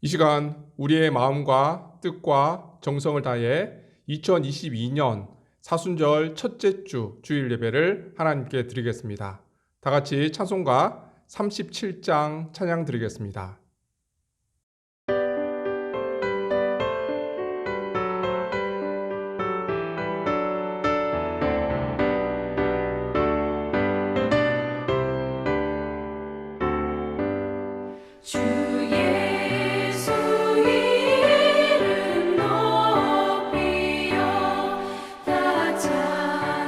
이 시간 우리의 마음과 뜻과 정성을 다해 2022년 사순절 첫째 주 주일 예배를 하나님께 드리겠습니다. 다 같이 찬송가 37장 찬양 드리겠습니다. 주 예수 이름 높이여 다 찬양하여라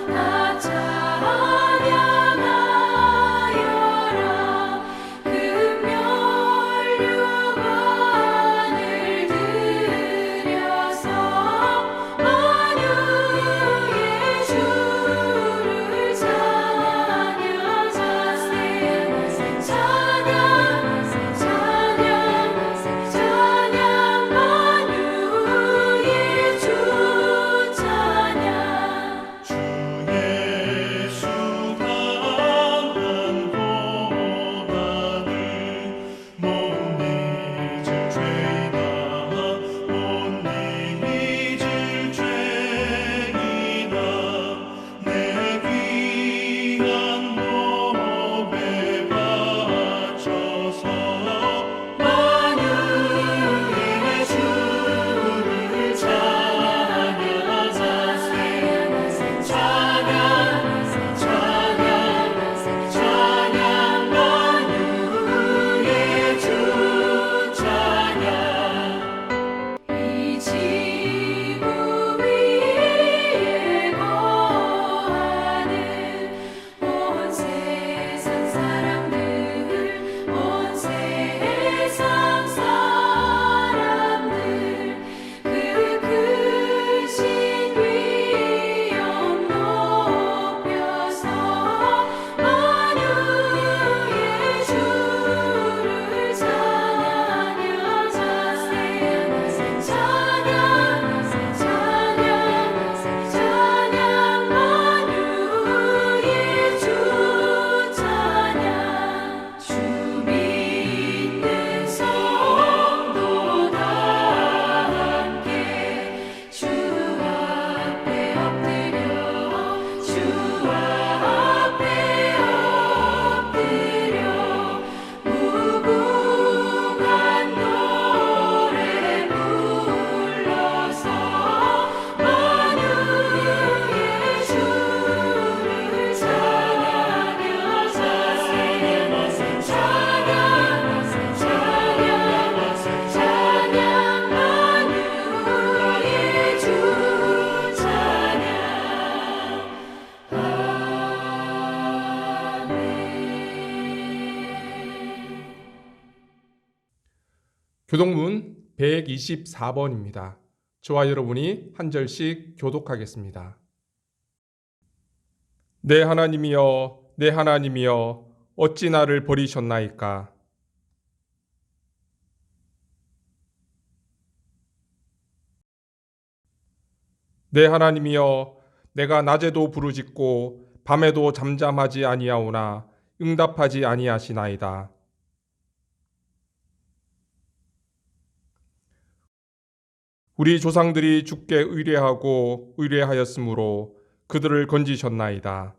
다 찬양하여라 금멸 유관을 들여서 만유의 주를 찬양 만유의 주 찬양 주 예수 강한 고난을 못 잊을 죄이나 못 잊을 죄이나 내 귀한 몸에 바쳐서 만유의 주를 찬양하세 찬양 만유의 주 찬양 이 지구 위에 거하는 온 세상 사람들 온 세상 사람들 그 크신 위엄 높여서 만유의 주를 찬양 만유의 주 찬양 주 믿는 성도 다 함께 주 앞에 엎드려 주 앞에 엎드려 무궁한 노래 불러서 만유의 주를 찬양 만유의 주 찬양 아멘. 교독문 124번입니다. 저와 여러분이 한 절씩 교독하겠습니다. 내 하나님이여, 내 하나님이여, 어찌 나를 버리셨나이까? 내 하나님이여, 내가 낮에도 부르짖고 밤에도 잠잠하지 아니하오나 응답하지 아니하시나이다. 우리 조상들이 주께 의뢰하고 의뢰하였으므로 그들을 건지셨나이다.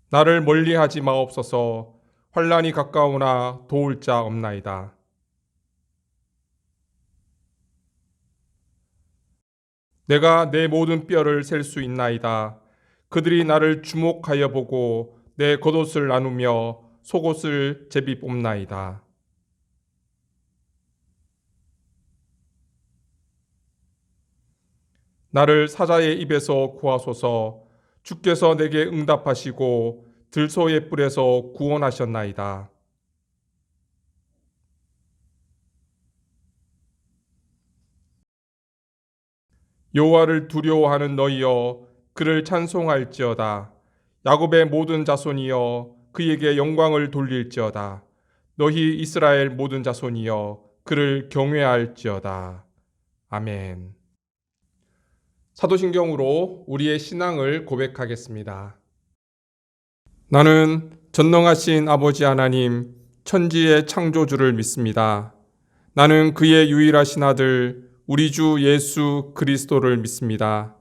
나를 멀리하지 마옵소서. 환난이 가까우나 도울 자 없나이다. 내가 내 모든 뼈를 셀 수 있나이다. 그들이 나를 주목하여 보고 내 겉옷을 나누며 속옷을 제비 뽑나이다. 나를 사자의 입에서 구하소서. 주께서 내게 응답하시고 들소의 뿔에서 구원하셨나이다. 여호와를 두려워하는 너희여, 그를 찬송할지어다. 야곱의 모든 자손이여, 그에게 영광을 돌릴지어다. 너희 이스라엘 모든 자손이여, 그를 경외할지어다. 아멘. 사도신경으로 우리의 신앙을 고백하겠습니다. 나는 전능하신 아버지 하나님, 천지의 창조주를 믿습니다. 나는 그의 유일하신 아들, 우리 주 예수 그리스도를 믿습니다.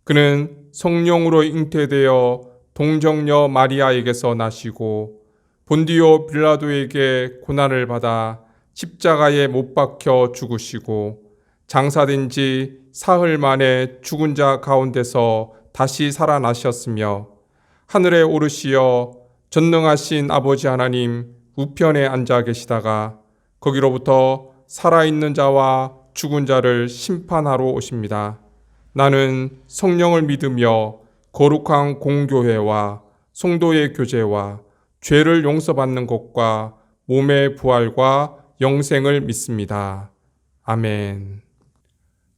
그는 성령으로 잉태되어 동정녀 마리아에게서 나시고 본디오 빌라도에게 고난을 받아 십자가에 못 박혀 죽으시고 장사된 지 사흘 만에 죽은 자 가운데서 다시 살아나셨으며 하늘에 오르시어 전능하신 아버지 하나님 우편에 앉아 계시다가 거기로부터 살아있는 자와 죽은 자를 심판하러 오십니다. 나는 성령을 믿으며 거룩한 공교회와 성도의 교제와 죄를 용서받는 것과 몸의 부활과 영생을 믿습니다. 아멘.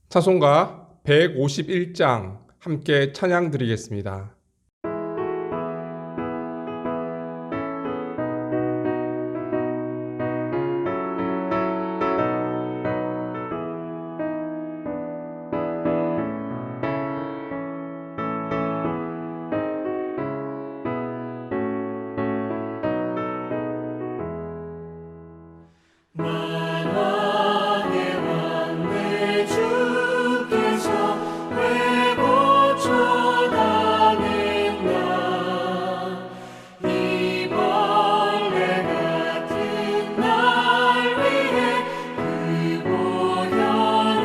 찬송가 151장 함께 찬양 드리겠습니다. 만왕의 왕 내 주께서 왜 고쳐다닌가 이 벌레 같은 날 위해 그 보혈을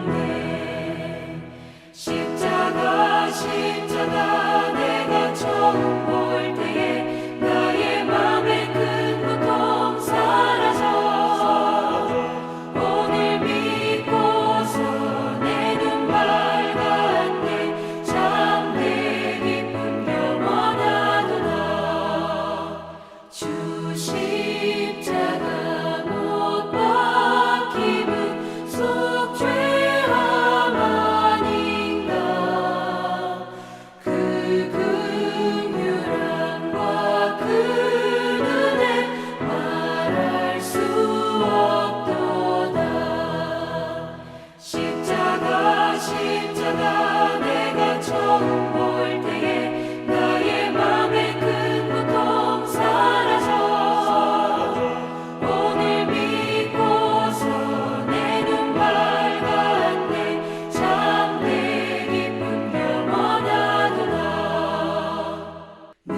흘렸네 십자가 내가 처음 볼 때에 나의 맘에 큰 고통 사라져 오늘 믿고서 내 눈 밝았네 참 내 기쁨 영원하도다 주 십자가 못 박힘은 속죄함 아닌가 그 긍휼함과 그 은혜 말할 수 없도다 십자가 내가 처음 볼 때에 나의 맘에 큰 고통 사라져 오늘 믿고서 내 눈 밝았네 참 내 기쁨 영원하도다 늘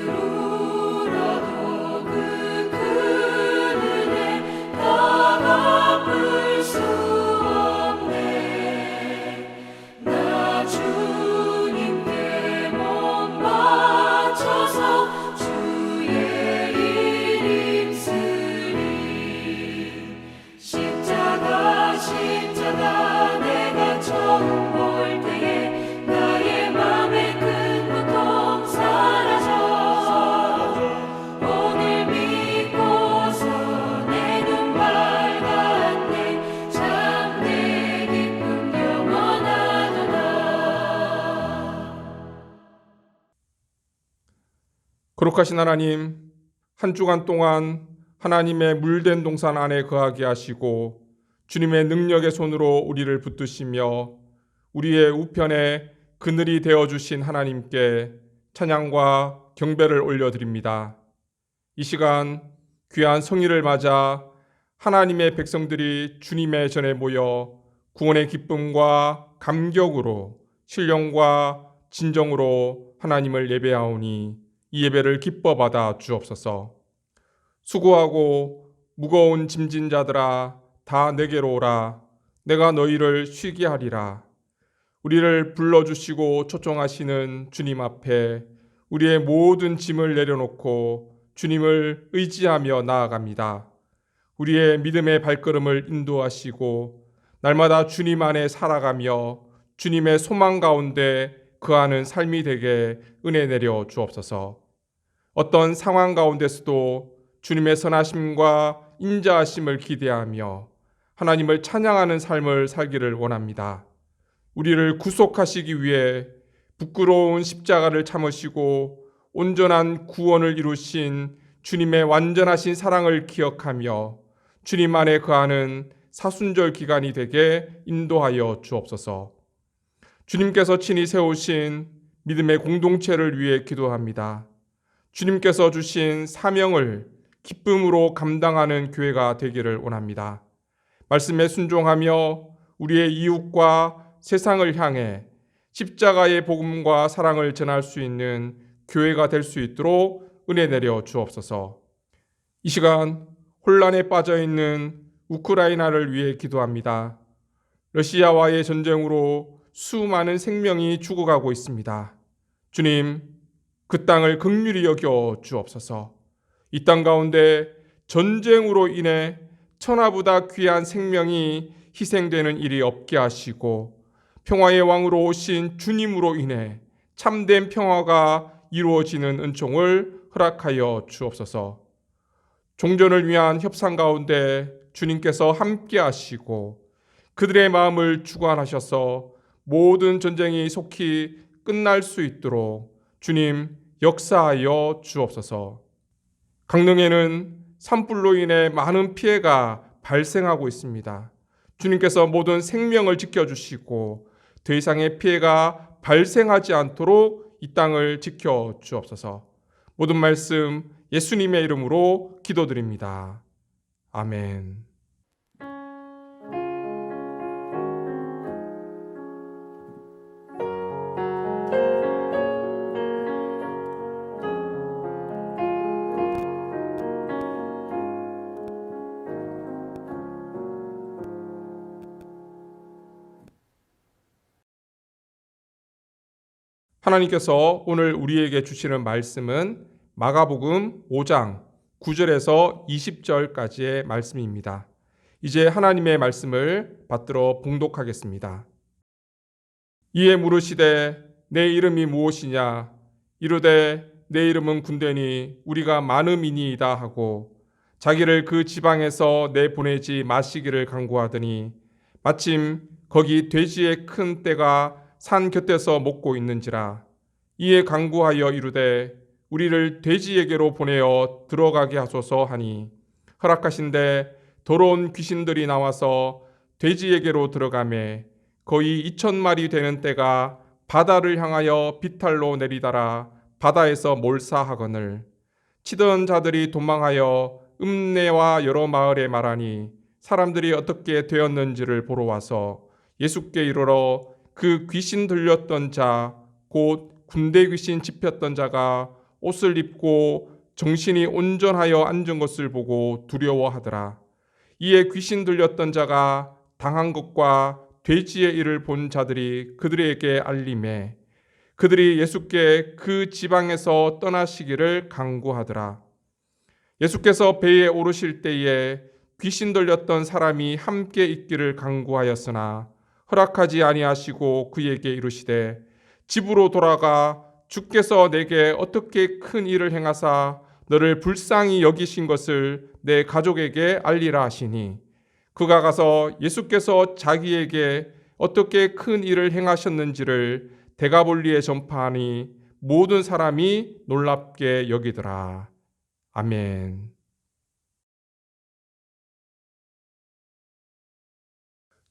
울어도 그 큰 은혜 다 갚을 수 없네 나 주님께 몸 바쳐서 주의 일 힘쓰리 십자가 내가 처음 볼 때에 나의 맘에 큰 고통 사라져 오늘 믿고서 내 눈 밝았네 참 내 기쁨 영원하도다 거룩하신 하나님, 한 주간 동안 하나님의 물된 동산 안에 거하게 하시고 주님의 능력의 손으로 우리를 붙드시며 우리의 우편에 그늘이 되어주신 하나님께 찬양과 경배를 올려드립니다. 이 시간 귀한 성일을 맞아 하나님의 백성들이 주님의 전에 모여 구원의 기쁨과 감격으로 신령과 진정으로 하나님을 예배하오니 이 예배를 기뻐 받아 주옵소서. 수고하고 무거운 짐진 자들아 다 내게로 오라. 내가 너희를 쉬게 하리라. 우리를 불러주시고 초청하시는 주님 앞에 우리의 모든 짐을 내려놓고 주님을 의지하며 나아갑니다. 우리의 믿음의 발걸음을 인도하시고 날마다 주님 안에 살아가며 주님의 소망 가운데 거하는 삶이 되게 은혜 내려 주옵소서. 어떤 상황 가운데서도 주님의 선하심과 인자하심을 기대하며 하나님을 찬양하는 삶을 살기를 원합니다. 우리를 구속하시기 위해 부끄러운 십자가를 참으시고 온전한 구원을 이루신 주님의 완전하신 사랑을 기억하며 주님 안에 거하는 사순절 기간이 되게 인도하여 주옵소서. 주님께서 친히 세우신 믿음의 공동체를 위해 기도합니다. 주님께서 주신 사명을 기쁨으로 감당하는 교회가 되기를 원합니다. 말씀에 순종하며 우리의 이웃과 세상을 향해 십자가의 복음과 사랑을 전할 수 있는 교회가 될 수 있도록 은혜 내려 주옵소서. 이 시간 혼란에 빠져 있는 우크라이나를 위해 기도합니다. 러시아와의 전쟁으로 수많은 생명이 죽어가고 있습니다. 주님, 그 땅을 긍휼히 여겨 주옵소서. 이 땅 가운데 전쟁으로 인해 천하보다 귀한 생명이 희생되는 일이 없게 하시고 평화의 왕으로 오신 주님으로 인해 참된 평화가 이루어지는 은총을 허락하여 주옵소서. 종전을 위한 협상 가운데 주님께서 함께 하시고 그들의 마음을 주관하셔서 모든 전쟁이 속히 끝날 수 있도록 주님 역사하여 주옵소서. 강릉에는 산불로 인해 많은 피해가 발생하고 있습니다. 주님께서 모든 생명을 지켜주시고 더 이상의 피해가 발생하지 않도록 이 땅을 지켜 주옵소서. 모든 말씀 예수님의 이름으로 기도드립니다. 아멘. 하나님께서 오늘 우리에게 주시는 말씀은 마가복음 5장 9절에서 20절까지의 말씀입니다. 이제 하나님의 말씀을 받들어 봉독하겠습니다. 이에 물으시되 내 이름이 무엇이냐? 이르되 내 이름은 군대니 우리가 많음이니이다 하고 자기를 그 지방에서 내보내지 마시기를 간구하더니 마침 거기 돼지의 큰 떼가 산 곁에서 먹고 있는지라. 이에 간구하여 이르되 우리를 돼지에게로 보내어 들어가게 하소서 하니 허락하신대 더러운 귀신들이 나와서 돼지에게로 들어가매 거의 2,000마리 되는 떼가 바다를 향하여 비탈로 내리다라 바다에서 몰사하거늘 치던 자들이 도망하여 읍내와 여러 마을에 말하니 사람들이 어떻게 되었는지를 보러 와서 예수께 이르러 그 귀신 들렸던 자 곧 군대 귀신 집혔던 자가 옷을 입고 정신이 온전하여 앉은 것을 보고 두려워하더라. 이에 귀신 들렸던 자가 당한 것과 돼지의 일을 본 자들이 그들에게 알림해 그들이 예수께 그 지방에서 떠나시기를 간구하더라. 예수께서 배에 오르실 때에 귀신 들렸던 사람이 함께 있기를 간구하였으나 허락하지 아니하시고 그에게 이르시되 집으로 돌아가 주께서 내게 어떻게 큰 일을 행하사 너를 불쌍히 여기신 것을 내 가족에게 알리라 하시니 그가 가서 예수께서 자기에게 어떻게 큰 일을 행하셨는지를 데가볼리에 전파하니 모든 사람이 놀랍게 여기더라. 아멘.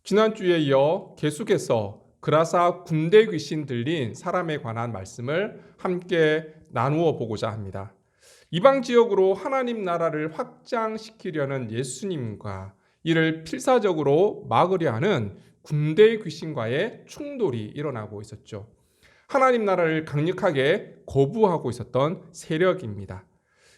지난주에 이어 계속해서 그라사 군대 귀신 들린 사람에 관한 말씀을 함께 나누어 보고자 합니다. 이방 지역으로 하나님 나라를 확장시키려는 예수님과 이를 필사적으로 막으려 하는 군대 귀신과의 충돌이 일어나고 있었죠. 하나님 나라를 강력하게 거부하고 있었던 세력입니다.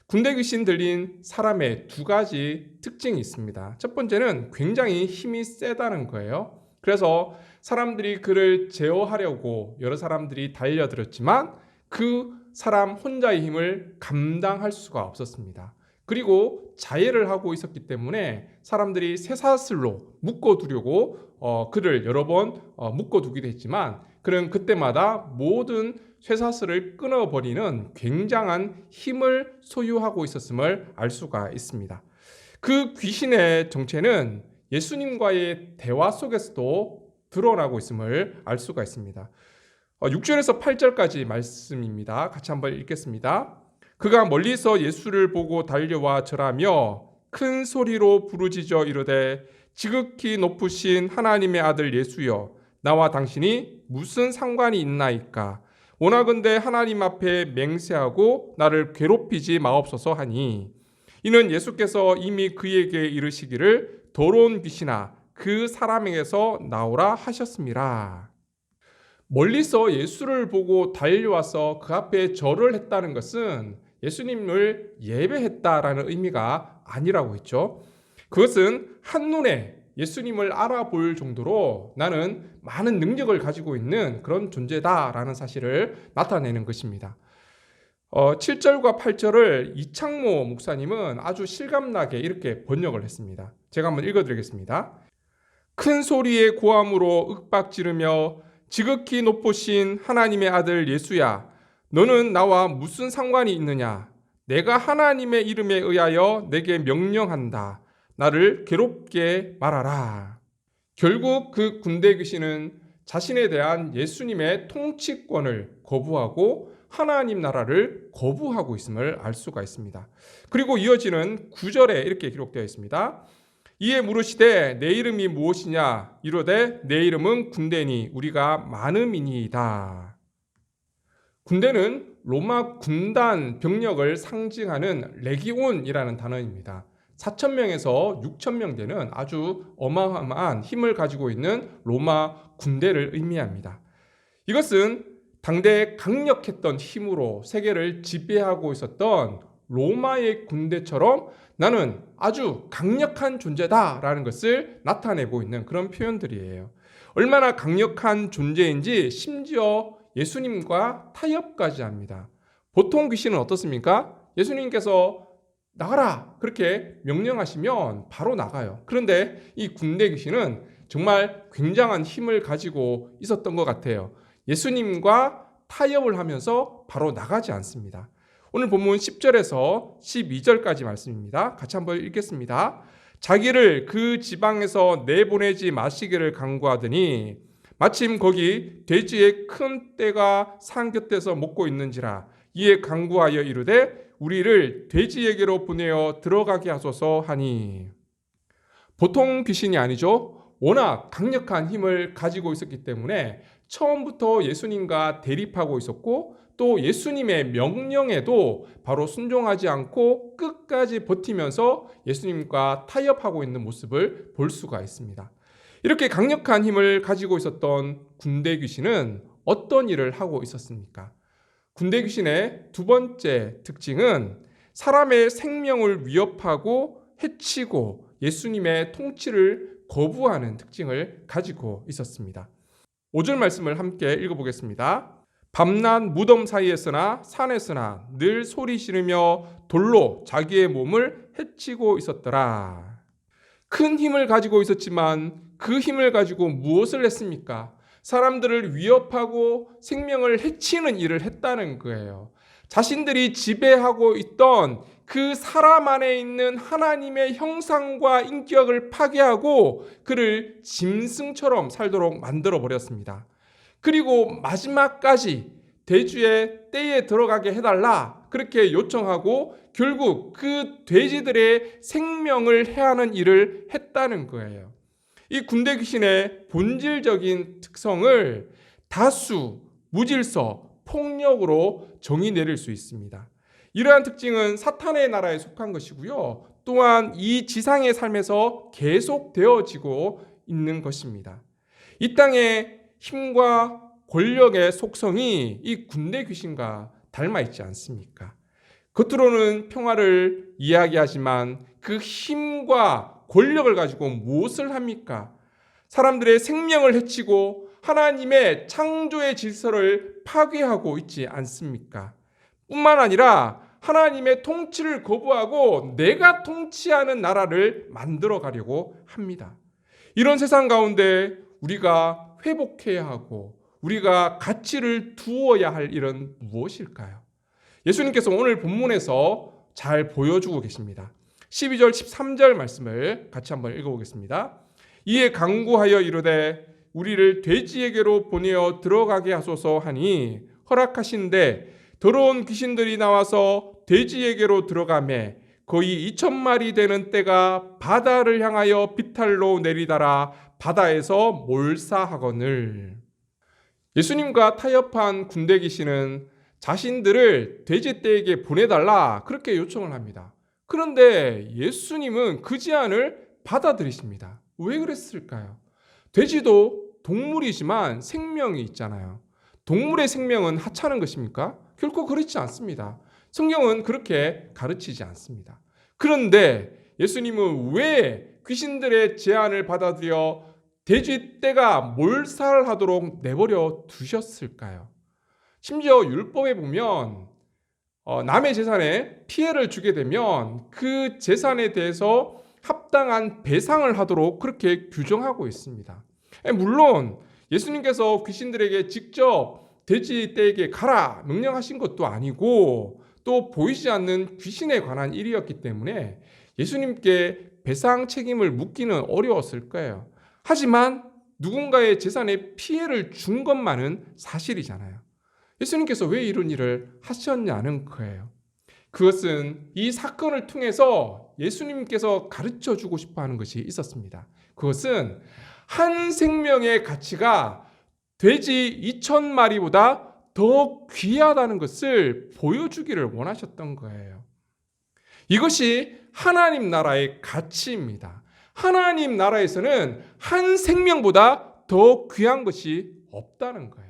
군대 귀신 들린 사람의 두 가지 특징이 있습니다. 첫 번째는 굉장히 힘이 세다는 거예요. 그래서 사람들이 그를 제어하려고 여러 사람들이 달려들었지만 그 사람 혼자의 힘을 감당할 수가 없었습니다. 그리고 자해를 하고 있었기 때문에 사람들이 쇠사슬로 묶어두려고 그를 여러 번 묶어두기도 했지만 그는 그때마다 모든 쇠사슬을 끊어버리는 굉장한 힘을 소유하고 있었음을 알 수가 있습니다. 그 귀신의 정체는 예수님과의 대화 속에서도 드러나고 있음을 알 수가 있습니다. 6절에서 8절까지 말씀입니다. 같이 한번 읽겠습니다. 그가 멀리서 예수를 보고 달려와 절하며 큰 소리로 부르짖어 이르되 지극히 높으신 하나님의 아들 예수여 나와 당신이 무슨 상관이 있나이까? 원하건대 하나님 앞에 맹세하고 나를 괴롭히지 마옵소서 하니 이는 예수께서 이미 그에게 이르시기를 더러운 귀신아 그 사람에게서 나오라 하셨습니다. 멀리서 예수를 보고 달려와서 그 앞에 절을 했다는 것은 예수님을 예배했다라는 의미가 아니라고 했죠. 그것은 한눈에 예수님을 알아볼 정도로 나는 많은 능력을 가지고 있는 그런 존재다라는 사실을 나타내는 것입니다. 7절과 8절을 이창모 목사님은 아주 실감나게 이렇게 번역을 했습니다. 제가 한번 읽어드리겠습니다. 큰 소리의 고함으로 윽박 지르며 지극히 높으신 하나님의 아들 예수야, 너는 나와 무슨 상관이 있느냐? 내가 하나님의 이름에 의하여 내게 명령한다. 나를 괴롭게 말하라. 결국 그 군대 귀신은 자신에 대한 예수님의 통치권을 거부하고 하나님 나라를 거부하고 있음을 알 수가 있습니다. 그리고 이어지는 9절에 이렇게 기록되어 있습니다. 이에 물으시되 내 이름이 무엇이냐? 이르되 내 이름은 군대니 우리가 많음이니이다. 군대는 로마 군단 병력을 상징하는 레기온이라는 단어입니다. 4,000명에서 6,000명 되는 아주 어마어마한 힘을 가지고 있는 로마 군대를 의미합니다. 이것은 당대 강력했던 힘으로 세계를 지배하고 있었던 로마의 군대처럼 나는 아주 강력한 존재다라는 것을 나타내고 있는 그런 표현들이에요. 얼마나 강력한 존재인지 심지어 예수님과 타협까지 합니다. 보통 귀신은 어떻습니까? 예수님께서 나가라 그렇게 명령하시면 바로 나가요. 그런데 이 군대 귀신은 정말 굉장한 힘을 가지고 있었던 것 같아요. 예수님과 타협을 하면서 바로 나가지 않습니다. 오늘 본문 10절에서 12절까지 말씀입니다. 같이 한번 읽겠습니다. 자기를 그 지방에서 내보내지 마시기를 간구하더니 마침 거기 돼지의 큰 떼가 산 곁에서 먹고 있는지라 이에 간구하여 이르되 우리를 돼지에게로 보내어 들어가게 하소서 하니 보통 귀신이 아니죠. 워낙 강력한 힘을 가지고 있었기 때문에 처음부터 예수님과 대립하고 있었고 또 예수님의 명령에도 바로 순종하지 않고 끝까지 버티면서 예수님과 타협하고 있는 모습을 볼 수가 있습니다. 이렇게 강력한 힘을 가지고 있었던 군대 귀신은 어떤 일을 하고 있었습니까? 군대 귀신의 두 번째 특징은 사람의 생명을 위협하고 해치고 예수님의 통치를 거부하는 특징을 가지고 있었습니다. 5절 말씀을 함께 읽어보겠습니다. 밤낮 무덤 사이에서나 산에서나 늘 소리 지르며 돌로 자기의 몸을 해치고 있었더라. 큰 힘을 가지고 있었지만 그 힘을 가지고 무엇을 했습니까? 사람들을 위협하고 생명을 해치는 일을 했다는 거예요. 자신들이 지배하고 있던 그 사람 안에 있는 하나님의 형상과 인격을 파괴하고 그를 짐승처럼 살도록 만들어 버렸습니다. 그리고 마지막까지 돼지의 떼에 들어가게 해달라 그렇게 요청하고 결국 그 돼지들의 생명을 해하는 일을 했다는 거예요. 이 군대 귀신의 본질적인 특성을 다수, 무질서, 폭력으로 정의 내릴 수 있습니다. 이러한 특징은 사탄의 나라에 속한 것이고요. 또한 이 지상의 삶에서 계속되어지고 있는 것입니다. 이 땅의 힘과 권력의 속성이 이 군대 귀신과 닮아 있지 않습니까? 겉으로는 평화를 이야기하지만 그 힘과 권력을 가지고 무엇을 합니까? 사람들의 생명을 해치고 하나님의 창조의 질서를 파괴하고 있지 않습니까? 뿐만 아니라 하나님의 통치를 거부하고 내가 통치하는 나라를 만들어 가려고 합니다. 이런 세상 가운데 우리가 회복해야 하고 우리가 가치를 두어야 할 일은 무엇일까요? 예수님께서 오늘 본문에서 잘 보여주고 계십니다. 12절 13절 말씀을 같이 한번 읽어보겠습니다. 이에 간구하여 이르되 우리를 돼지에게로 보내어 들어가게 하소서 하니 허락하신대 더러운 귀신들이 나와서 돼지에게로 들어가매 거의 2,000마리 되는 떼가 바다를 향하여 비탈로 내리다라 바다에서 몰사하거늘. 예수님과 타협한 군대 귀신은 자신들을 돼지떼에게 보내달라 그렇게 요청을 합니다. 그런데 예수님은 그 제안을 받아들이십니다. 왜 그랬을까요? 돼지도 동물이지만 생명이 있잖아요. 동물의 생명은 하찮은 것입니까? 결코 그렇지 않습니다. 성경은 그렇게 가르치지 않습니다. 그런데 예수님은 왜 귀신들의 제안을 받아들여 돼지떼가 몰살하도록 내버려 두셨을까요? 심지어 율법에 보면 남의 재산에 피해를 주게 되면 그 재산에 대해서 합당한 배상을 하도록 그렇게 규정하고 있습니다. 물론 예수님께서 귀신들에게 직접 돼지떼에게 가라 명령하신 것도 아니고 또 보이지 않는 귀신에 관한 일이었기 때문에 예수님께 배상 책임을 묻기는 어려웠을 거예요. 하지만 누군가의 재산에 피해를 준 것만은 사실이잖아요. 예수님께서 왜 이런 일을 하셨냐는 거예요. 그것은 이 사건을 통해서 예수님께서 가르쳐 주고 싶어 하는 것이 있었습니다. 그것은 한 생명의 가치가 돼지 2,000마리보다 더 귀하다는 것을 보여주기를 원하셨던 거예요. 이것이 하나님 나라의 가치입니다. 하나님 나라에서는 한 생명보다 더 귀한 것이 없다는 거예요.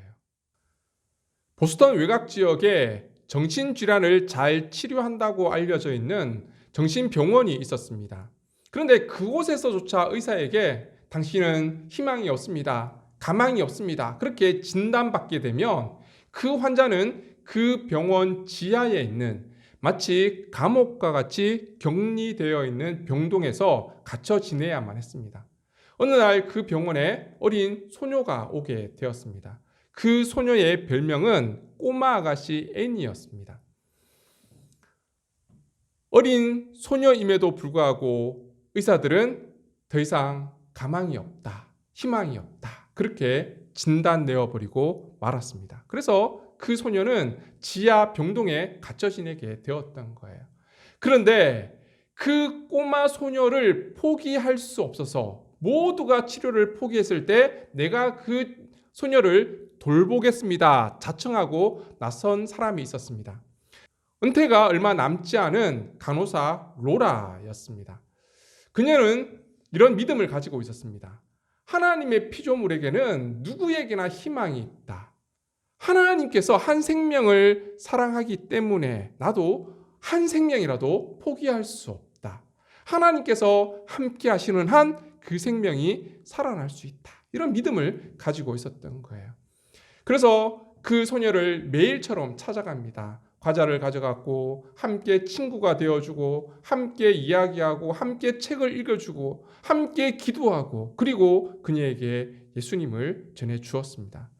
보스턴 외곽 지역에 정신질환을 잘 치료한다고 알려져 있는 정신병원이 있었습니다. 그런데 그곳에서조차 의사에게 당신은 희망이 없습니다. 가망이 없습니다. 그렇게 진단받게 되면 그 환자는 그 병원 지하에 있는 마치 감옥과 같이 격리되어 있는 병동에서 갇혀 지내야만 했습니다. 어느 날 그 병원에 어린 소녀가 오게 되었습니다. 그 소녀의 별명은 꼬마 아가씨 애니였습니다. 어린 소녀임에도 불구하고 의사들은 더 이상 가망이 없다, 희망이 없다 그렇게 진단내어버리고 말았습니다. 그래서 그 소녀는 지하 병동에 갇혀 지내게 되었던 거예요. 그런데 그 꼬마 소녀를 포기할 수 없어서 모두가 치료를 포기했을 때 내가 그 소녀를 돌보겠습니다 자청하고 나선 사람이 있었습니다. 은퇴가 얼마 남지 않은 간호사 로라였습니다. 그녀는 이런 믿음을 가지고 있었습니다. 하나님의 피조물에게는 누구에게나 희망이 있다. 하나님께서 한 생명을 사랑하기 때문에 나도 한 생명이라도 포기할 수 없다. 하나님께서 함께 하시는 한 그 생명이 살아날 수 있다. 이런 믿음을 가지고 있었던 거예요. 그래서 그 소녀를 매일처럼 찾아갑니다. 과자를 가져갔고 함께 친구가 되어주고 함께 이야기하고 함께 책을 읽어주고 함께 기도하고 그리고 그녀에게 예수님을 전해주었습니다.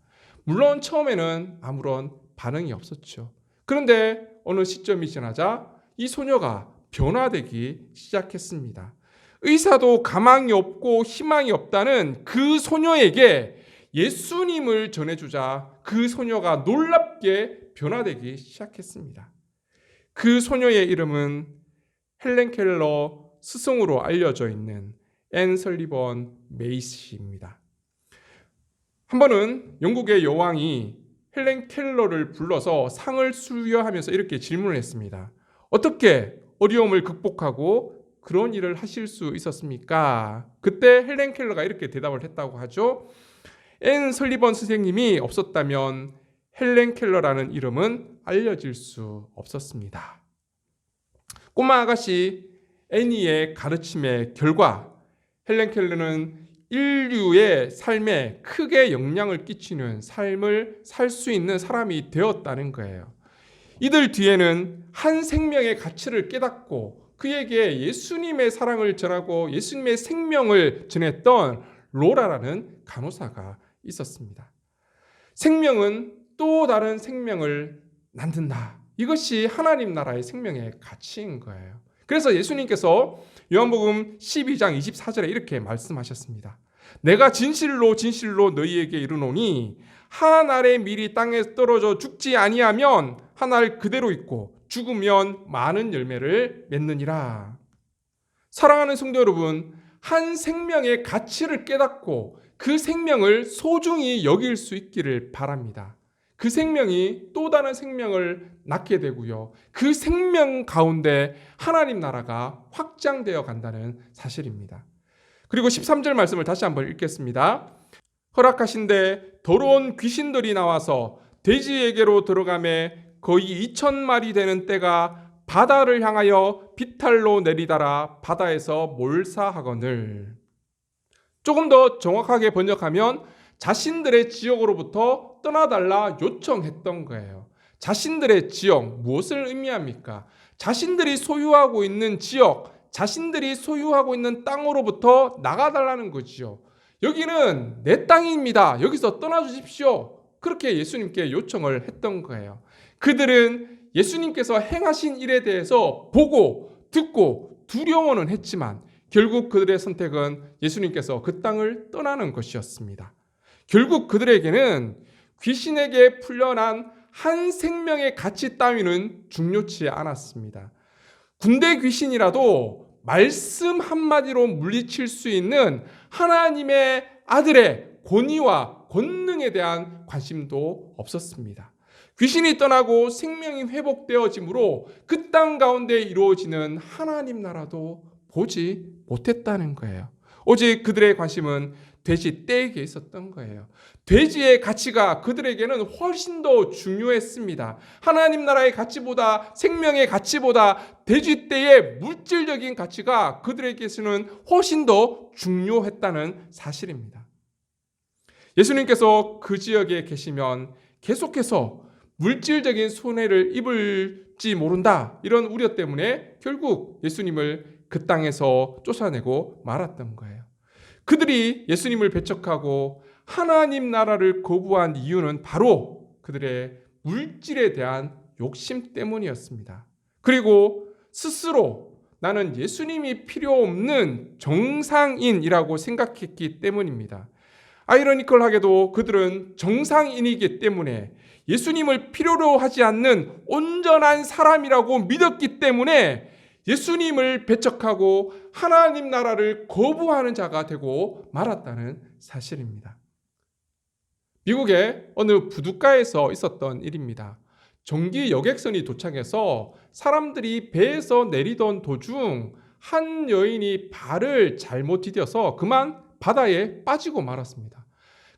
물론 처음에는 아무런 반응이 없었죠. 그런데 어느 시점이 지나자 이 소녀가 변화되기 시작했습니다. 의사도 가망이 없고 희망이 없다는 그 소녀에게 예수님을 전해주자 그 소녀가 놀랍게 변화되기 시작했습니다. 그 소녀의 이름은 헬렌 켈러 스승으로 알려져 있는 앤 설리번 메이시입니다. 한 번은 영국의 여왕이 헬렌 켈러를 불러서 상을 수여하면서 이렇게 질문을 했습니다. 어떻게 어려움을 극복하고 그런 일을 하실 수 있었습니까? 그때 헬렌 켈러가 이렇게 대답을 했다고 하죠. 앤 설리번 선생님이 없었다면 헬렌 켈러라는 이름은 알려질 수 없었습니다. 꼬마 아가씨 애니의 가르침의 결과 헬렌 켈러는 인류의 삶에 크게 영향을 끼치는 삶을 살 수 있는 사람이 되었다는 거예요. 이들 뒤에는 한 생명의 가치를 깨닫고 그에게 예수님의 사랑을 전하고 예수님의 생명을 전했던 로라라는 간호사가 있었습니다. 생명은 또 다른 생명을 낳는다. 이것이 하나님 나라의 생명의 가치인 거예요. 그래서 예수님께서 요한복음 12장 24절에 이렇게 말씀하셨습니다. 내가 진실로 진실로 너희에게 이르노니 한 알의 밀이 땅에 떨어져 죽지 아니하면 한 알 그대로 있고 죽으면 많은 열매를 맺느니라. 사랑하는 성도 여러분, 한 생명의 가치를 깨닫고 그 생명을 소중히 여길 수 있기를 바랍니다. 그 생명이 또 다른 생명을 낳게 되고요. 그 생명 가운데 하나님 나라가 확장되어 간다는 사실입니다. 그리고 13절 말씀을 다시 한번 읽겠습니다. 허락하신데 더러운 귀신들이 나와서 돼지에게로 들어가매 거의 2,000마리 되는 떼가 바다를 향하여 비탈로 내리다라 바다에서 몰사하거늘. 조금 더 정확하게 번역하면 자신들의 지역으로부터 떠나달라 요청했던 거예요. 자신들의 지역, 무엇을 의미합니까? 자신들이 소유하고 있는 지역, 자신들이 소유하고 있는 땅으로부터 나가달라는 거지요. 여기는 내 땅입니다. 여기서 떠나주십시오. 그렇게 예수님께 요청을 했던 거예요. 그들은 예수님께서 행하신 일에 대해서 보고 듣고 두려워는 했지만 결국 그들의 선택은 예수님께서 그 땅을 떠나는 것이었습니다. 결국 그들에게는 귀신에게 풀려난 한 생명의 가치 따위는 중요치 않았습니다. 군대 귀신이라도 말씀 한마디로 물리칠 수 있는 하나님의 아들의 권위와 권능에 대한 관심도 없었습니다. 귀신이 떠나고 생명이 회복되어지므로 그 땅 가운데 이루어지는 하나님 나라도 보지 못했다는 거예요. 오직 그들의 관심은 돼지 떼에게 있었던 거예요. 돼지의 가치가 그들에게는 훨씬 더 중요했습니다. 하나님 나라의 가치보다, 생명의 가치보다 돼지 떼의 물질적인 가치가 그들에게서는 훨씬 더 중요했다는 사실입니다. 예수님께서 그 지역에 계시면 계속해서 물질적인 손해를 입을지 모른다, 이런 우려 때문에 결국 예수님을 그 땅에서 쫓아내고 말았던 거예요. 그들이 예수님을 배척하고 하나님 나라를 거부한 이유는 바로 그들의 물질에 대한 욕심 때문이었습니다. 그리고 스스로 나는 예수님이 필요 없는 정상인이라고 생각했기 때문입니다. 아이러니컬하게도 그들은 정상인이기 때문에 예수님을 필요로 하지 않는 온전한 사람이라고 믿었기 때문에 예수님을 배척하고 하나님 나라를 거부하는 자가 되고 말았다는 사실입니다. 미국의 어느 부둣가에서 있었던 일입니다. 정기 여객선이 도착해서 사람들이 배에서 내리던 도중 한 여인이 발을 잘못 디뎌서 그만 바다에 빠지고 말았습니다.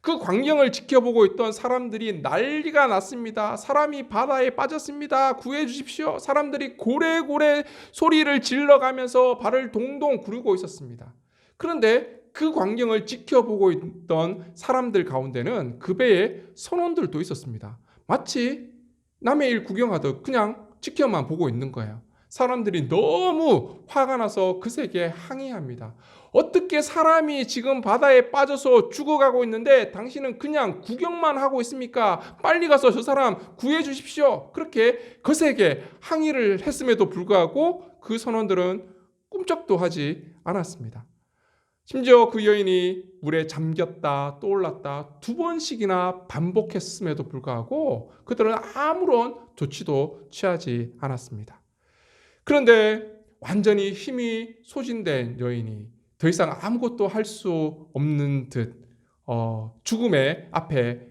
그 광경을 지켜보고 있던 사람들이 난리가 났습니다. 사람이 바다에 빠졌습니다. 구해 주십시오. 사람들이 고래고래 소리를 질러가면서 발을 동동 구르고 있었습니다. 그런데 그 광경을 지켜보고 있던 사람들 가운데는 그 배에 선원들도 있었습니다. 마치 남의 일 구경하듯 그냥 지켜만 보고 있는 거예요. 사람들이 너무 화가 나서 그에게 항의합니다. 어떻게 사람이 지금 바다에 빠져서 죽어가고 있는데 당신은 그냥 구경만 하고 있습니까? 빨리 가서 저 사람 구해 주십시오. 그렇게 거세게 항의를 했음에도 불구하고 그 선원들은 꿈쩍도 하지 않았습니다. 심지어 그 여인이 물에 잠겼다 떠올랐다 2번씩이나 반복했음에도 불구하고 그들은 아무런 조치도 취하지 않았습니다. 그런데 완전히 힘이 소진된 여인이 더 이상 아무것도 할 수 없는 듯 죽음의 앞에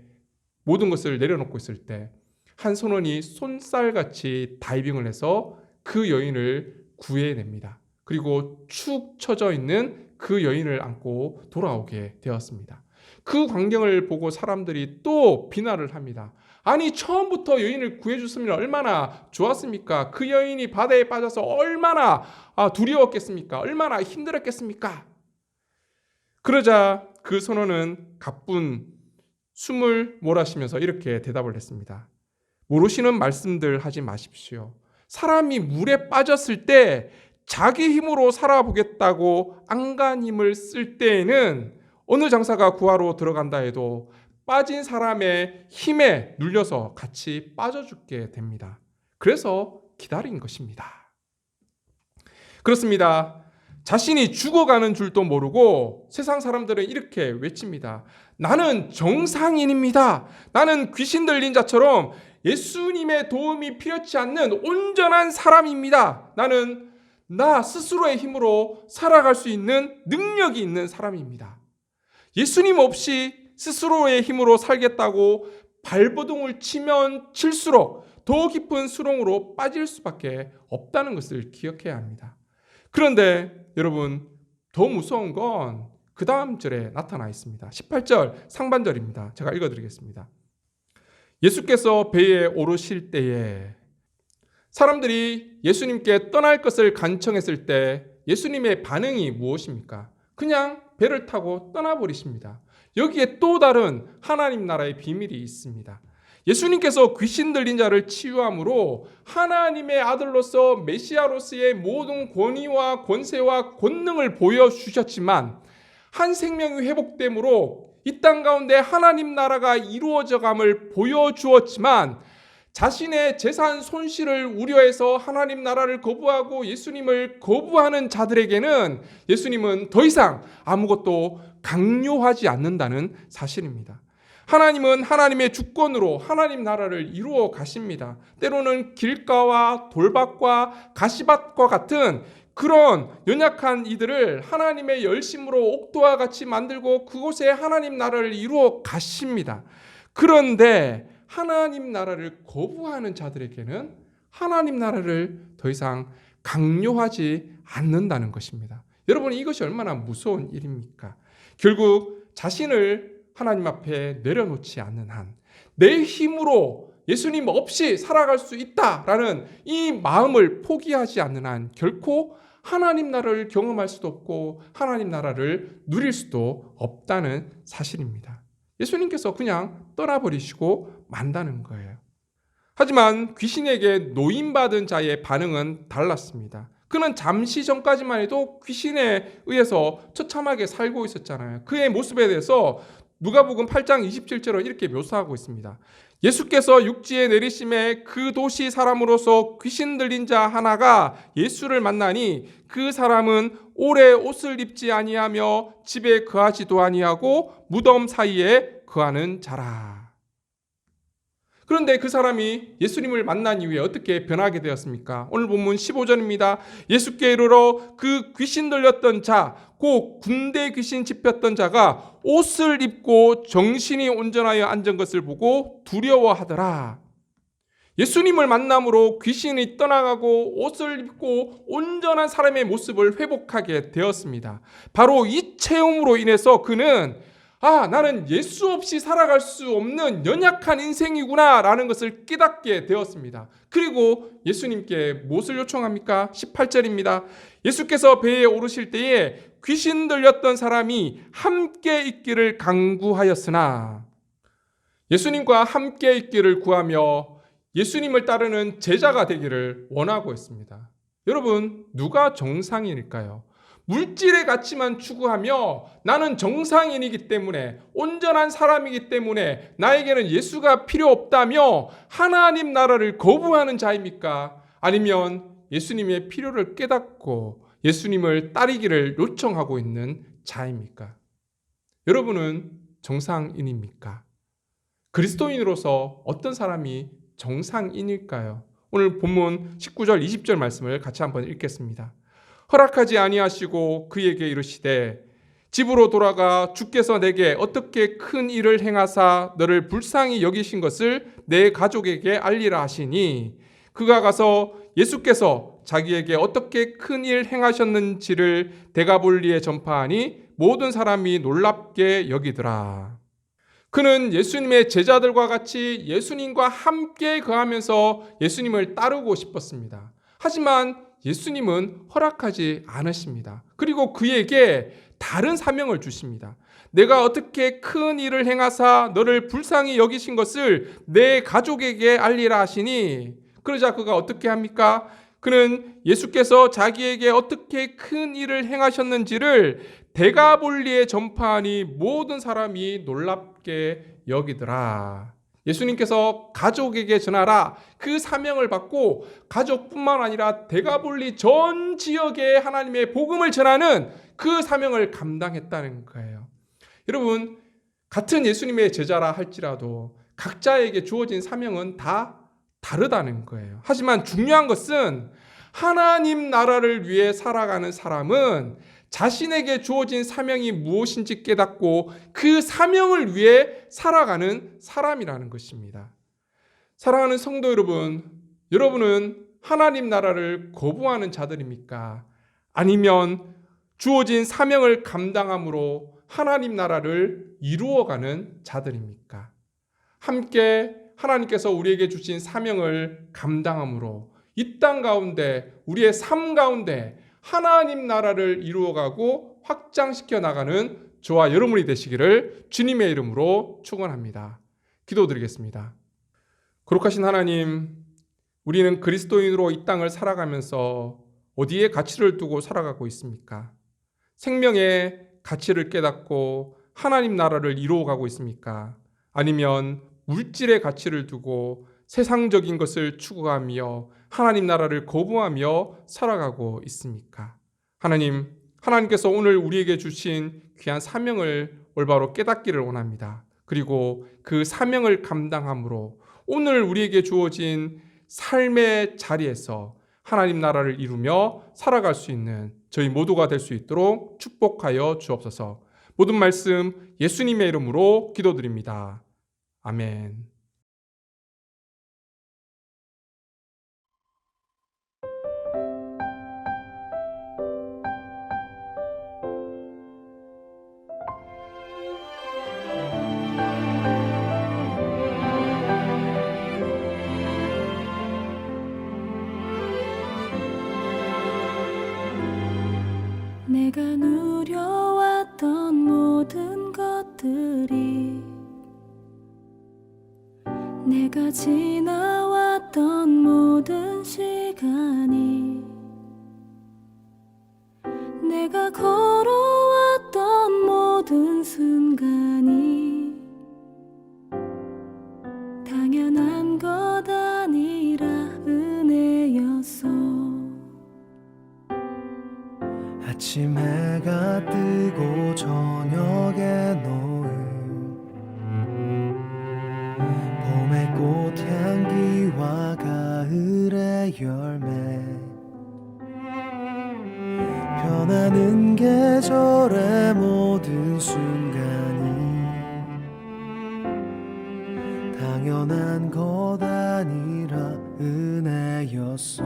모든 것을 내려놓고 있을 때 한 선원이 손살같이 다이빙을 해서 그 여인을 구해냅니다. 그리고 축 처져 있는 그 여인을 안고 돌아오게 되었습니다. 그 광경을 보고 사람들이 또 비난을 합니다. 아니, 처음부터 여인을 구해줬으면 얼마나 좋았습니까? 그 여인이 바다에 빠져서 얼마나 두려웠겠습니까? 얼마나 힘들었겠습니까? 그러자 그 선원은 가뿐 숨을 몰아쉬면서 이렇게 대답을 했습니다. 모르시는 말씀들 하지 마십시오. 사람이 물에 빠졌을 때 자기 힘으로 살아보겠다고 안간힘을 쓸 때에는 어느 장사가 구하러 들어간다 해도 빠진 사람의 힘에 눌려서 같이 빠져 죽게 됩니다. 그래서 기다린 것입니다. 그렇습니다. 자신이 죽어가는 줄도 모르고 세상 사람들은 이렇게 외칩니다. 나는 정상인입니다. 나는 귀신 들린 자처럼 예수님의 도움이 필요치 않는 온전한 사람입니다. 나는 나 스스로의 힘으로 살아갈 수 있는 능력이 있는 사람입니다. 예수님 없이 스스로의 힘으로 살겠다고 발버둥을 치면 칠수록 더 깊은 수렁으로 빠질 수밖에 없다는 것을 기억해야 합니다. 그런데 여러분, 더 무서운 건 그 다음 절에 나타나 있습니다. 18절 상반절입니다. 제가 읽어드리겠습니다. 예수께서 배에 오르실 때에 사람들이 예수님께 떠날 것을 간청했을 때 예수님의 반응이 무엇입니까? 그냥 배를 타고 떠나버리십니다. 여기에 또 다른 하나님 나라의 비밀이 있습니다. 예수님께서 귀신 들린 자를 치유함으로 하나님의 아들로서 메시아로서의 모든 권위와 권세와 권능을 보여주셨지만 한 생명이 회복됨으로 이 땅 가운데 하나님 나라가 이루어져감을 보여주었지만 자신의 재산 손실을 우려해서 하나님 나라를 거부하고 예수님을 거부하는 자들에게는 예수님은 더 이상 아무것도 강요하지 않는다는 사실입니다. 하나님은 하나님의 주권으로 하나님 나라를 이루어 가십니다. 때로는 길가와 돌밭과 가시밭과 같은 그런 연약한 이들을 하나님의 열심으로 옥토와 같이 만들고 그곳에 하나님 나라를 이루어 가십니다. 그런데 하나님 나라를 거부하는 자들에게는 하나님 나라를 더 이상 강요하지 않는다는 것입니다. 여러분, 이것이 얼마나 무서운 일입니까? 결국 자신을 하나님 앞에 내려놓지 않는 한, 내 힘으로 예수님 없이 살아갈 수 있다라는 이 마음을 포기하지 않는 한 결코 하나님 나라를 경험할 수도 없고 하나님 나라를 누릴 수도 없다는 사실입니다. 예수님께서 그냥 떠나버리시고 만다는 거예요. 하지만 귀신에게 노임받은 자의 반응은 달랐습니다. 그는 잠시 전까지만 해도 귀신에 의해서 처참하게 살고 있었잖아요. 그의 모습에 대해서 누가복음 8장 27절은 이렇게 묘사하고 있습니다. 예수께서 육지에 내리심에 그 도시 사람으로서 귀신 들린 자 하나가 예수를 만나니 그 사람은 오래 옷을 입지 아니하며 집에 거하지도 아니하고 무덤 사이에 거하는 자라. 그런데 그 사람이 예수님을 만난 이후에 어떻게 변하게 되었습니까? 오늘 본문 15절입니다. 예수께 이르러 그 귀신 들렸던 자, 곧 군대 귀신 집혔던 자가 옷을 입고 정신이 온전하여 앉은 것을 보고 두려워하더라. 예수님을 만남으로 귀신이 떠나가고 옷을 입고 온전한 사람의 모습을 회복하게 되었습니다. 바로 이 체험으로 인해서 그는 나는 예수 없이 살아갈 수 없는 연약한 인생이구나 라는 것을 깨닫게 되었습니다. 그리고 예수님께 무엇을 요청합니까? 18절입니다. 예수께서 배에 오르실 때에 귀신 들렸던 사람이 함께 있기를 간구하였으나, 예수님과 함께 있기를 구하며 예수님을 따르는 제자가 되기를 원하고 있습니다. 여러분, 누가 정상인일까요? 물질의 가치만 추구하며 나는 정상인이기 때문에, 온전한 사람이기 때문에 나에게는 예수가 필요 없다며 하나님 나라를 거부하는 자입니까? 아니면 예수님의 필요를 깨닫고 예수님을 따르기를 요청하고 있는 자입니까? 여러분은 정상인입니까? 그리스도인으로서 어떤 사람이 정상인일까요? 오늘 본문 19절 20절 말씀을 같이 한번 읽겠습니다. 허락하지 아니하시고 그에게 이르시되 집으로 돌아가 주께서 내게 어떻게 큰 일을 행하사 너를 불쌍히 여기신 것을 내 가족에게 알리라 하시니, 그가 가서 예수께서 자기에게 어떻게 큰 일 행하셨는지를 데가볼리에 전파하니 모든 사람이 놀랍게 여기더라. 그는 예수님의 제자들과 같이 예수님과 함께 거하면서 예수님을 따르고 싶었습니다. 하지만 예수님은 허락하지 않으십니다. 그리고 그에게 다른 사명을 주십니다. 내가 어떻게 큰 일을 행하사 너를 불쌍히 여기신 것을 내 가족에게 알리라 하시니, 그러자 그가 어떻게 합니까? 그는 예수께서 자기에게 어떻게 큰 일을 행하셨는지를 데가볼리에 전파하니 모든 사람이 놀랍게 여기더라. 예수님께서 가족에게 전하라, 그 사명을 받고 가족뿐만 아니라 데가볼리 전 지역에 하나님의 복음을 전하는 그 사명을 감당했다는 거예요. 여러분, 같은 예수님의 제자라 할지라도 각자에게 주어진 사명은 다 다르다는 거예요. 하지만 중요한 것은 하나님 나라를 위해 살아가는 사람은 자신에게 주어진 사명이 무엇인지 깨닫고 그 사명을 위해 살아가는 사람이라는 것입니다. 사랑하는 성도 여러분, 여러분은 하나님 나라를 거부하는 자들입니까? 아니면 주어진 사명을 감당함으로 하나님 나라를 이루어가는 자들입니까? 함께 하나님께서 우리에게 주신 사명을 감당함으로 이 땅 가운데 우리의 삶 가운데 하나님 나라를 이루어가고 확장시켜 나가는 저와 여러분이 되시기를 주님의 이름으로 축원합니다. 기도드리겠습니다. 거룩하신 하나님, 우리는 그리스도인으로 이 땅을 살아가면서 어디에 가치를 두고 살아가고 있습니까? 생명의 가치를 깨닫고 하나님 나라를 이루어가고 있습니까? 아니면 물질의 가치를 두고 세상적인 것을 추구하며 하나님 나라를 거부하며 살아가고 있습니까? 하나님, 하나님께서 오늘 우리에게 주신 귀한 사명을 올바로 깨닫기를 원합니다. 그리고 그 사명을 감당함으로 오늘 우리에게 주어진 삶의 자리에서 하나님 나라를 이루며 살아갈 수 있는 저희 모두가 될 수 있도록 축복하여 주옵소서. 모든 말씀 예수님의 이름으로 기도드립니다. 아멘. 내가 누려왔던 모든 것들이 내가 지나왔던 모든 시간이 내가 걸어왔던 모든 순간이 당연한 것 아니라 은혜였어. 아침 해가 뜨고 저녁에 노을 봄의 꽃향기와 가을의 열매 변하는 계절의 모든 순간이 당연한 것 아니라 은혜였어.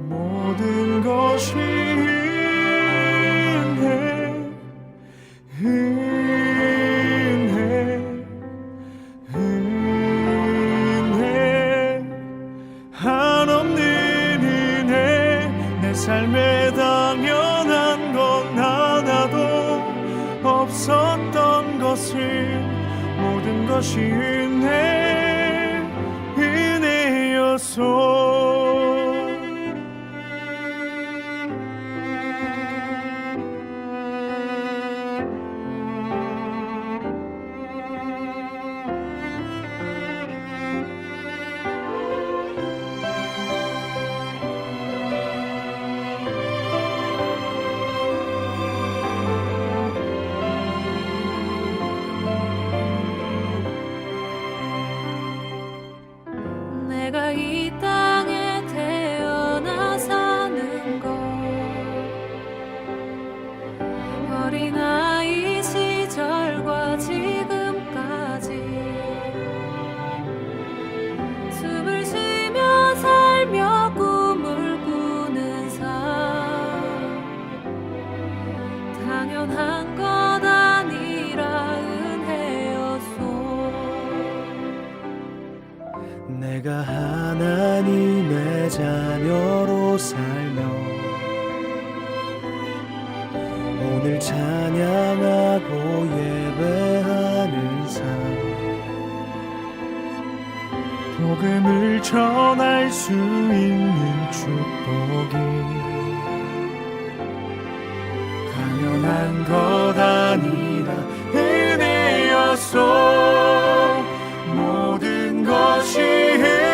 모든 것이 은혜 한없는 은혜 내 삶에 당연한 건 하나도 없었던 것을 모든 것이 은혜였소. 내가 이 땅에 태어나 사는 것 어린아이 시절과 지금까지 숨을 쉬며 살며 꿈을 꾸는 삶 당연한 것 아니라 은혜였소. 내가 하나님의 자녀로 살며 오늘 찬양하고 예배하는 삶 복음을 전할 수 있는 축복이 당연한 것 아니라 은혜였소. 모든 것이 은혜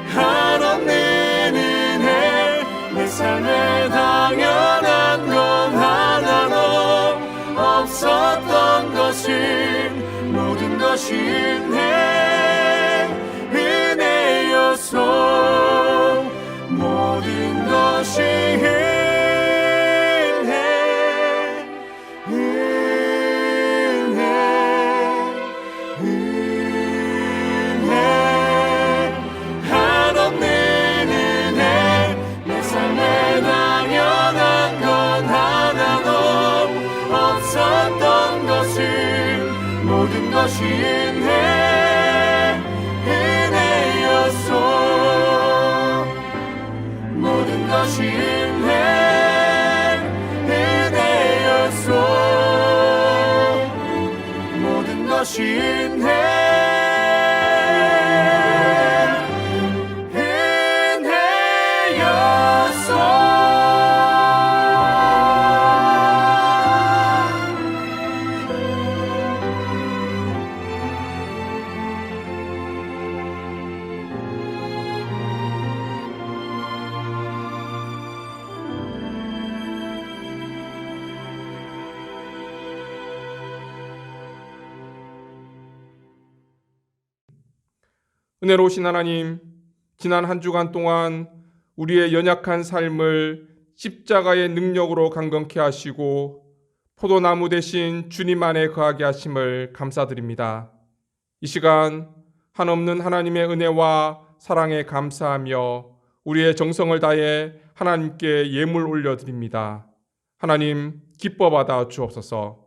한없는 은혜 내 삶에 당연한 건 하나도 것이 은혜여서 모든 것이 은혜 한없는 은혜 내 삶에 당연한 건 하나도 없었던 것을 모든 것이 은혜여서 모든 것이 은혜여서 모든 것이 은혜여서 은혜로우신 하나님, 지난 한 주간 동안 우리의 연약한 삶을 십자가의 능력으로 강건케 하시고 포도나무 대신 주님 안에 거하게 하심을 감사드립니다. 이 시간 한없는 하나님의 은혜와 사랑에 감사하며 우리의 정성을 다해 하나님께 예물 올려드립니다. 하나님, 기뻐 받아 주옵소서.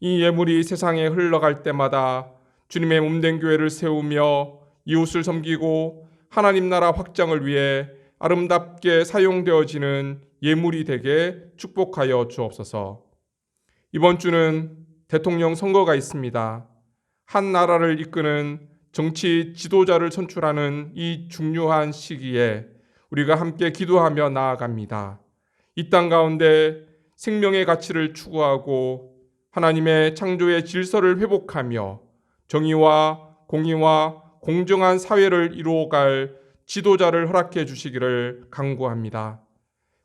이 예물이 세상에 흘러갈 때마다 주님의 몸된 교회를 세우며 이웃을 섬기고 하나님 나라 확장을 위해 아름답게 사용되어지는 예물이 되게 축복하여 주옵소서. 이번 주는 대통령 선거가 있습니다. 한 나라를 이끄는 정치 지도자를 선출하는 이 중요한 시기에 우리가 함께 기도하며 나아갑니다. 이 땅 가운데 생명의 가치를 추구하고 하나님의 창조의 질서를 회복하며 정의와 공의와 공정한 사회를 이루어갈 지도자를 허락해 주시기를 간구합니다.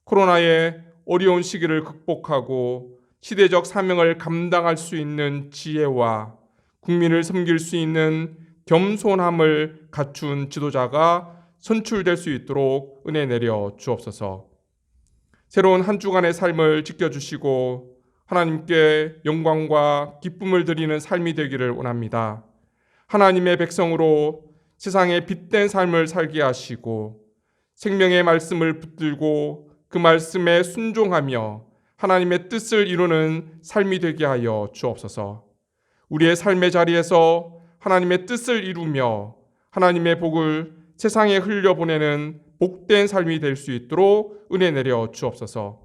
코로나의 어려운 시기를 극복하고 시대적 사명을 감당할 수 있는 지혜와 국민을 섬길 수 있는 겸손함을 갖춘 지도자가 선출될 수 있도록 은혜 내려 주옵소서. 새로운 한 주간의 삶을 지켜주시고 하나님께 영광과 기쁨을 드리는 삶이 되기를 원합니다. 하나님의 백성으로 세상에 빛된 삶을 살게 하시고 생명의 말씀을 붙들고 그 말씀에 순종하며 하나님의 뜻을 이루는 삶이 되게 하여 주옵소서. 우리의 삶의 자리에서 하나님의 뜻을 이루며 하나님의 복을 세상에 흘려보내는 복된 삶이 될 수 있도록 은혜 내려 주옵소서.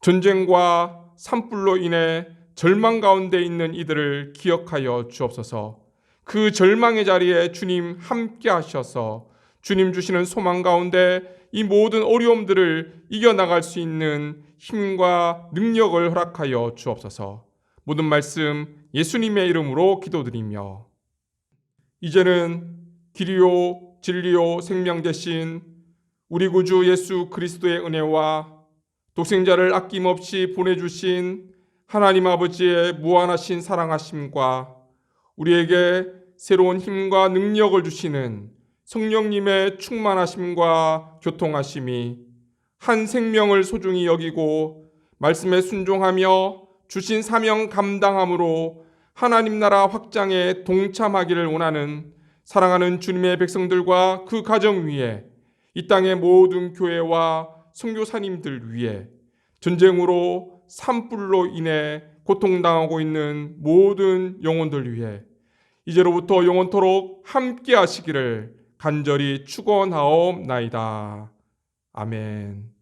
전쟁과 산불로 인해 절망 가운데 있는 이들을 기억하여 주옵소서. 그 절망의 자리에 주님 함께 하셔서 주님 주시는 소망 가운데 이 모든 어려움들을 이겨나갈 수 있는 힘과 능력을 허락하여 주옵소서. 모든 말씀 예수님의 이름으로 기도드리며 이제는 길이요 진리요 생명 되신 우리 구주 예수 그리스도의 은혜와 독생자를 아낌없이 보내주신 하나님 아버지의 무한하신 사랑하심과 우리에게 새로운 힘과 능력을 주시는 성령님의 충만하심과 교통하심이 한 생명을 소중히 여기고 말씀에 순종하며 주신 사명 감당함으로 하나님 나라 확장에 동참하기를 원하는 사랑하는 주님의 백성들과 그 가정 위에 이 땅의 모든 교회와 선교사님들 위해 전쟁으로 산불로 인해 고통당하고 있는 모든 영혼들 위해 이제로부터 영원토록 함께 하시기를 간절히 축원하옵나이다. 아멘.